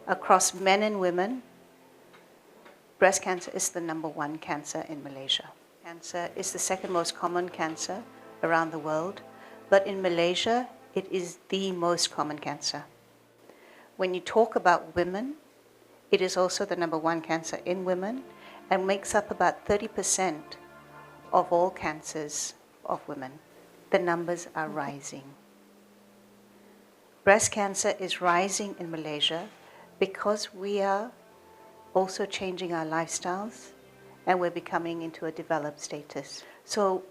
Across men and women, breast cancer is the #1 cancer in Malaysia. Cancer is the second most common cancer around the world, but in Malaysia, it is the most common cancer. When you talk about women, it is also the #1 cancer in women and makes up about 30% of all cancers of women. The numbers are rising. Breast cancer is rising in Malaysia because we are also changing our lifestyles and we're becoming into a developed status. So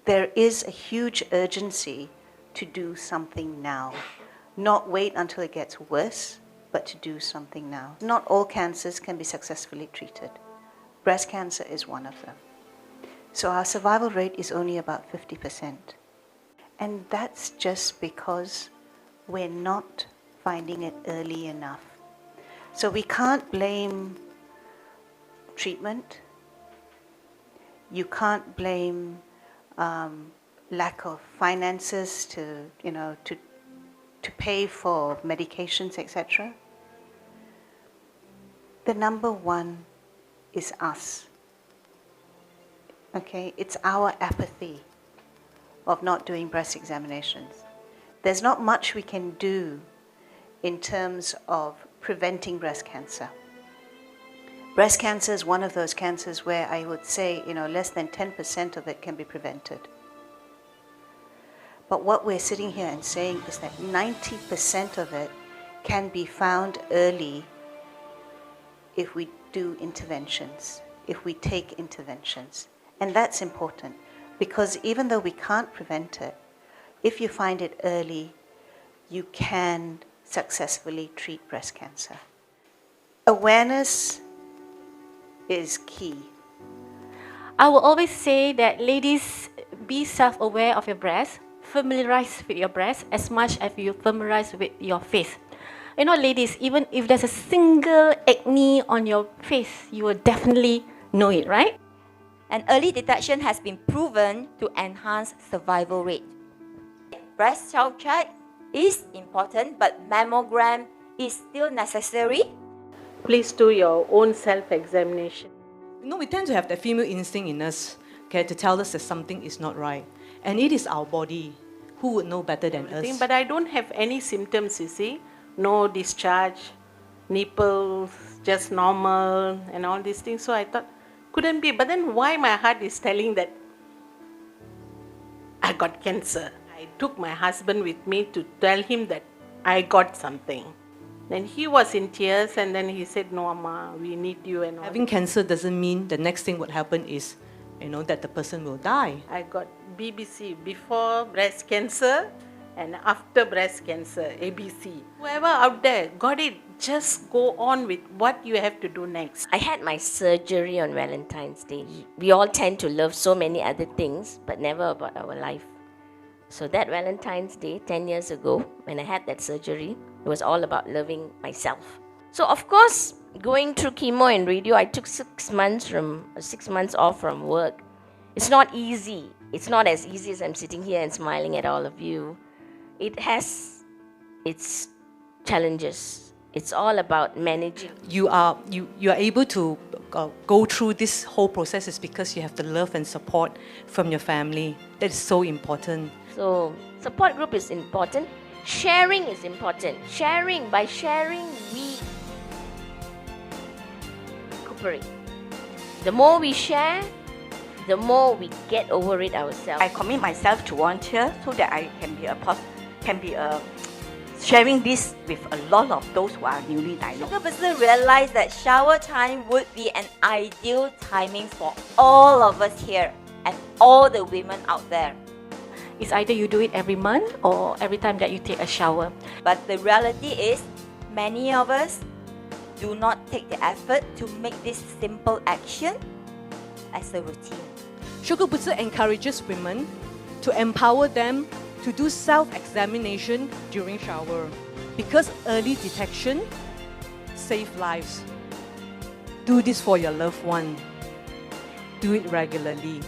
there is a huge urgency to do something now. Not wait until it gets worse, but to do something now. Not all cancers can be successfully treated. Breast cancer is one of them. So our survival rate is only about 50%. And that's just because we're not finding it early enough. So we can't blame treatment. You can't blame lack of finances to pay for medications, etc. The #1 is us. Okay, it's our apathy of not doing breast examinations. There's not much we can do in terms of preventing breast cancer. Breast cancer is one of those cancers where I would say, less than 10% of it can be prevented. But what we're sitting here and saying is that 90% of it can be found early if we do interventions, if we take interventions. And that's important because even though we can't prevent it, if you find it early, you can successfully treat breast cancer. Awareness is key. I will always say that ladies, be self-aware of your breast, familiarize with your breast as much as you familiarize with your face. Ladies, even if there's a single acne on your face, you will definitely know it, right? And early detection has been proven to enhance survival rate. Breast self-check is important, but mammogram is still necessary. Please do your own self-examination. We tend to have that female instinct in us, to tell us that something is not right. And it is our body. Who would know better than us? But I don't have any symptoms, you see. No discharge, nipples, just normal and all these things. So I thought, couldn't be. But then why my heart is telling that I got cancer? I took my husband with me to tell him that I got something. Then he was in tears and then he said, "No, Amma, we need you." And all. Having cancer doesn't mean the next thing what happen is, that the person will die. I got BBC before breast cancer and after breast cancer, ABC. Whoever out there got it, just go on with what you have to do next. I had my surgery on Valentine's Day. We all tend to love so many other things, but never about our life. So that Valentine's Day, 10 years ago, when I had that surgery, it was all about loving myself. So of course, going through chemo and radio, I took 6 months off from work. It's not easy. It's not as easy as I'm sitting here and smiling at all of you. It has its challenges. It's all about managing. You are able to go through this whole process is because you have the love and support from your family. That is so important. So support group is important. Sharing is important. By sharing, we recuperate. The more we share, the more we get over it ourselves. I commit myself to volunteer so that I can be sharing this with a lot of those who are newly diagnosed. Shokubutsu realized that shower time would be an ideal timing for all of us here and all the women out there. It's either you do it every month or every time that you take a shower. But the reality is, many of us do not take the effort to make this simple action as a routine. Shokubutsu encourages women to empower them to do self-examination during shower because early detection saves lives. Do this for your loved one. Do it regularly.